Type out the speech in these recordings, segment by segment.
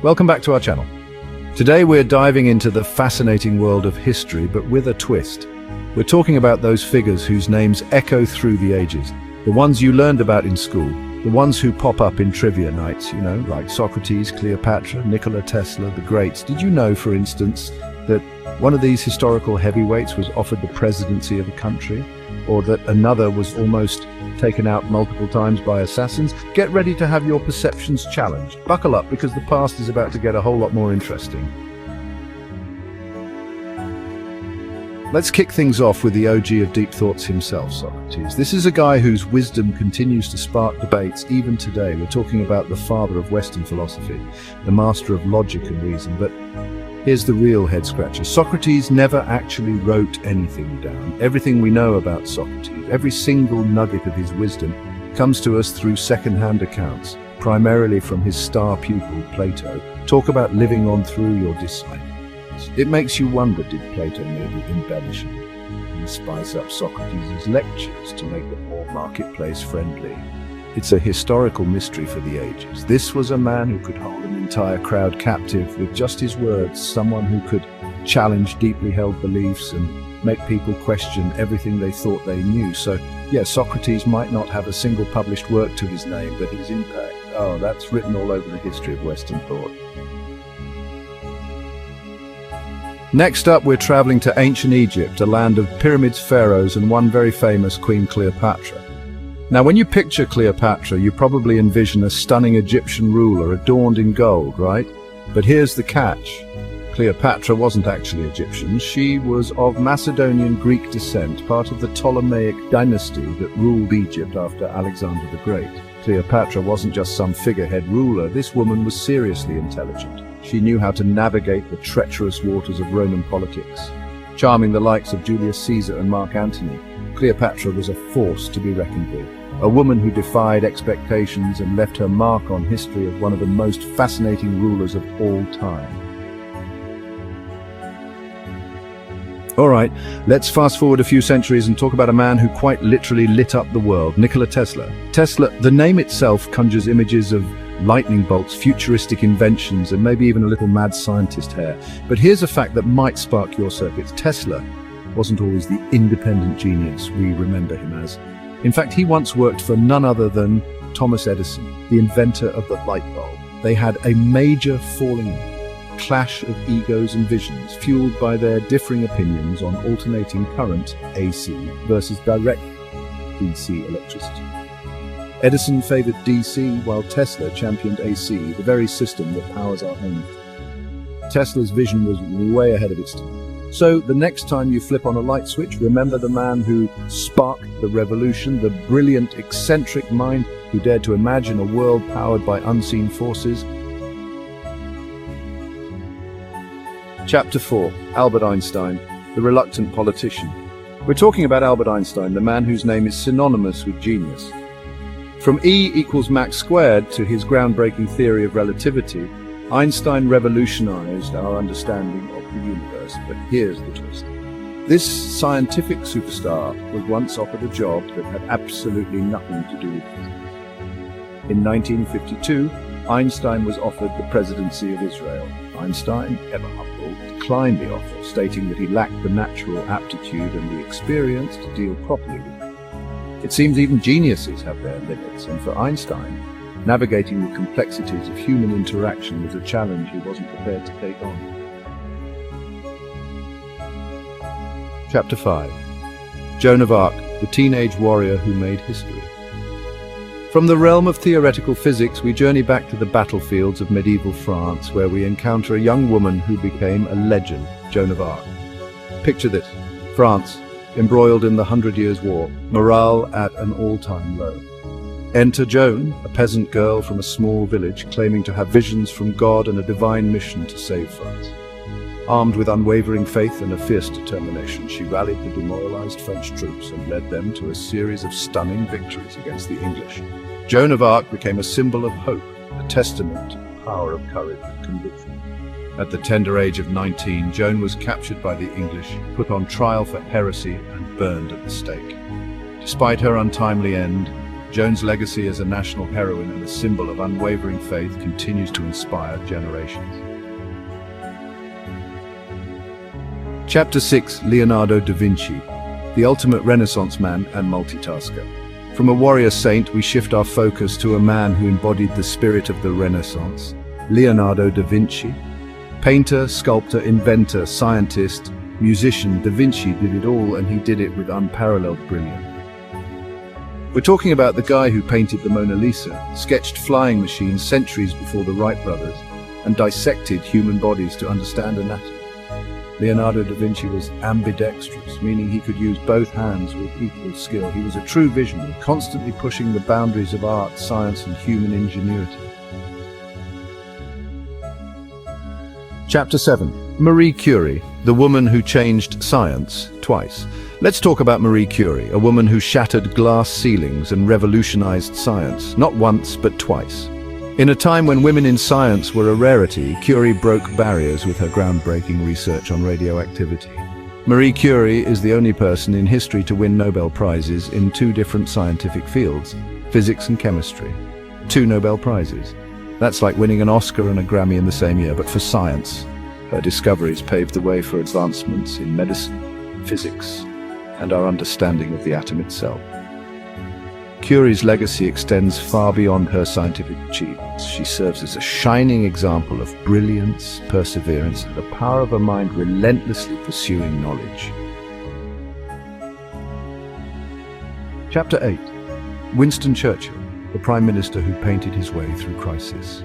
Welcome back to our channel. Today we're diving into the fascinating world of history, but with a twist. We're talking about those figures whose names echo through the ages, the ones you learned about in school, the ones who pop up in trivia nights, like Socrates, Cleopatra, Nikola Tesla, the greats. Did you know, for instance, that one of these historical heavyweights was offered the presidency of a country, or that another was almost taken out multiple times by assassins? Get ready to have your perceptions challenged. Buckle up, because the past is about to get a whole lot more interesting. Let's kick things off with the OG of deep thoughts himself, Socrates. This is a guy whose wisdom continues to spark debates even today. We're talking about the father of Western philosophy, the master of logic and reason. But here's the real head-scratcher. Socrates never actually wrote anything down. Everything we know about Socrates, every single nugget of his wisdom, comes to us through second-hand accounts, primarily from his star pupil, Plato. Talk about living on through your discipline. It makes you wonder, did Plato maybe embellish and spice up Socrates' lectures to make them more marketplace-friendly? It's a historical mystery for the ages. This was a man who could hold an entire crowd captive with just his words, someone who could challenge deeply held beliefs and make people question everything they thought they knew. So, yeah, Socrates might not have a single published work to his name, but his impact, that's written all over the history of Western thought. Next up, we're traveling to ancient Egypt, a land of pyramids, pharaohs, and one very famous Queen Cleopatra. Now, when you picture Cleopatra, you probably envision a stunning Egyptian ruler adorned in gold, right? But here's the catch. Cleopatra wasn't actually Egyptian. She was of Macedonian Greek descent, part of the Ptolemaic dynasty that ruled Egypt after Alexander the Great. Cleopatra wasn't just some figurehead ruler. This woman was seriously intelligent. She knew how to navigate the treacherous waters of Roman politics, charming the likes of Julius Caesar and Mark Antony. Cleopatra was a force to be reckoned with, a woman who defied expectations and left her mark on history as one of the most fascinating rulers of all time. All right, let's fast forward a few centuries and talk about a man who quite literally lit up the world, Nikola Tesla. Tesla, the name itself conjures images of lightning bolts, futuristic inventions, and maybe even a little mad scientist hair. But here's a fact that might spark your circuits. Tesla wasn't always the independent genius we remember him as. In fact, he once worked for none other than Thomas Edison, the inventor of the light bulb. They had a major falling out, clash of egos and visions, fueled by their differing opinions on alternating current, AC, versus direct DC electricity. Edison favored DC, while Tesla championed AC, the very system that powers our homes. Tesla's vision was way ahead of its time. So the next time you flip on a light switch, remember the man who sparked the revolution, the brilliant, eccentric mind who dared to imagine a world powered by unseen forces. Chapter 4. Albert Einstein, the reluctant politician. We're talking about Albert Einstein, the man whose name is synonymous with genius. From E equals max squared to his groundbreaking theory of relativity, Einstein revolutionized our understanding of the universe. But here's the twist. This scientific superstar was once offered a job that had absolutely nothing to do with physics. In 1952, Einstein was offered the presidency of Israel. Einstein, ever humble, declined the offer, stating that he lacked the natural aptitude and the experience to deal properly with it. It seems even geniuses have their limits, and for Einstein, navigating the complexities of human interaction was a challenge he wasn't prepared to take on. Chapter 5. Joan of Arc, the teenage warrior who made history. From the realm of theoretical physics, we journey back to the battlefields of medieval France, where we encounter a young woman who became a legend, Joan of Arc. Picture this: France, embroiled in the 100 Years' War, morale at an all-time low. Enter Joan, a peasant girl from a small village, claiming to have visions from God and a divine mission to save France. Armed with unwavering faith and a fierce determination, she rallied the demoralized French troops and led them to a series of stunning victories against the English. Joan of Arc became a symbol of hope, a testament to the power of courage and conviction. At the tender age of 19, Joan was captured by the English, put on trial for heresy, and burned at the stake. Despite her untimely end, Joan's legacy as a national heroine and a symbol of unwavering faith continues to inspire generations. Chapter 6: Leonardo da Vinci, the ultimate Renaissance man and multitasker. From a warrior saint, we shift our focus to a man who embodied the spirit of the Renaissance, Leonardo da Vinci. Painter, sculptor, inventor, scientist, musician, Da Vinci did it all, and he did it with unparalleled brilliance. We're talking about the guy who painted the Mona Lisa, sketched flying machines centuries before the Wright brothers, and dissected human bodies to understand anatomy. Leonardo da Vinci was ambidextrous, meaning he could use both hands with equal skill. He was a true visionary, constantly pushing the boundaries of art, science, and human ingenuity. Chapter 7: Marie Curie, the woman who changed science twice. Let's talk about Marie Curie, a woman who shattered glass ceilings and revolutionized science, not once but twice. In a time when women in science were a rarity, Curie broke barriers with her groundbreaking research on radioactivity. Marie Curie is the only person in history to win Nobel Prizes in two different scientific fields, physics and chemistry. 2 Nobel Prizes. That's like winning an Oscar and a Grammy in the same year, but for science. Her discoveries paved the way for advancements in medicine, physics, and our understanding of the atom itself. Curie's legacy extends far beyond her scientific achievements. She serves as a shining example of brilliance, perseverance, and the power of a mind relentlessly pursuing knowledge. Chapter 8: Winston Churchill, the Prime Minister who painted his way through crisis.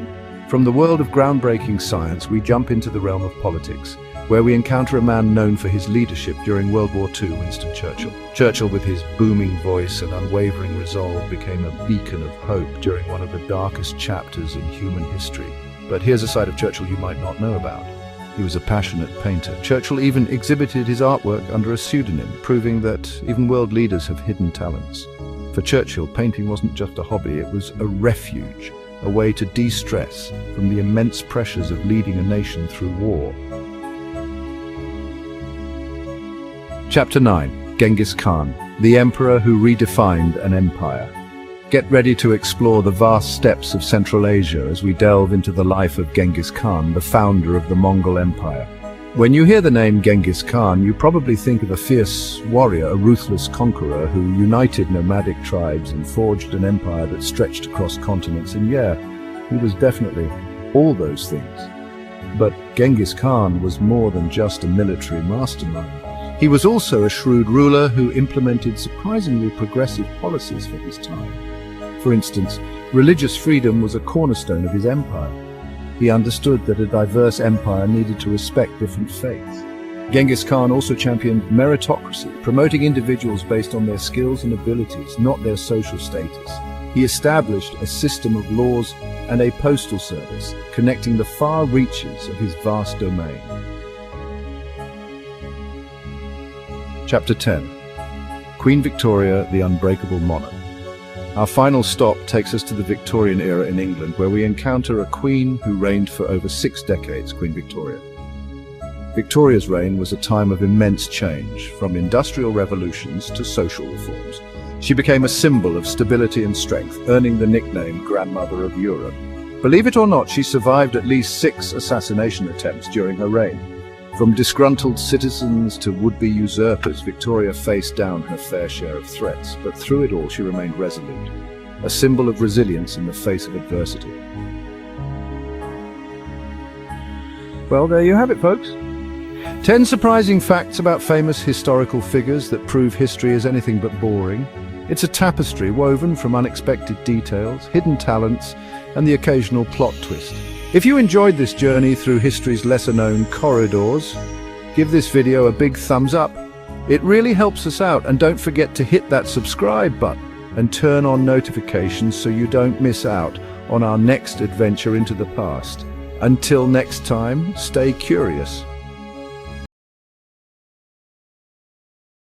From the world of groundbreaking science, we jump into the realm of politics, where we encounter a man known for his leadership during World War II, Winston Churchill. Churchill, with his booming voice and unwavering resolve, became a beacon of hope during one of the darkest chapters in human history. But here's a side of Churchill you might not know about. He was a passionate painter. Churchill even exhibited his artwork under a pseudonym, proving that even world leaders have hidden talents. For Churchill, painting wasn't just a hobby, it was a refuge, a way to de-stress from the immense pressures of leading a nation through war. Chapter 9: Genghis Khan, the emperor who redefined an empire. Get ready to explore the vast steppes of Central Asia as we delve into the life of Genghis Khan, the founder of the Mongol Empire. When you hear the name Genghis Khan, you probably think of a fierce warrior, a ruthless conqueror who united nomadic tribes and forged an empire that stretched across continents. And yeah, he was definitely all those things. But Genghis Khan was more than just a military mastermind. He was also a shrewd ruler who implemented surprisingly progressive policies for his time. For instance, religious freedom was a cornerstone of his empire. He understood that a diverse empire needed to respect different faiths. Genghis Khan also championed meritocracy, promoting individuals based on their skills and abilities, not their social status. He established a system of laws and a postal service, connecting the far reaches of his vast domain. Chapter 10: Queen Victoria, the Unbreakable Monarch. Our final stop takes us to the Victorian era in England, where we encounter a queen who reigned for over 6 decades, Queen Victoria. Victoria's reign was a time of immense change, from industrial revolutions to social reforms. She became a symbol of stability and strength, earning the nickname Grandmother of Europe. Believe it or not, she survived at least 6 assassination attempts during her reign. From disgruntled citizens to would-be usurpers, Victoria faced down her fair share of threats, but through it all she remained resolute, a symbol of resilience in the face of adversity. Well, there you have it, folks. 10 surprising facts about famous historical figures that prove history is anything but boring. It's a tapestry woven from unexpected details, hidden talents, and the occasional plot twist. If you enjoyed this journey through history's lesser-known corridors, give this video a big thumbs up. It really helps us out, and don't forget to hit that subscribe button and turn on notifications so you don't miss out on our next adventure into the past. Until next time, stay curious.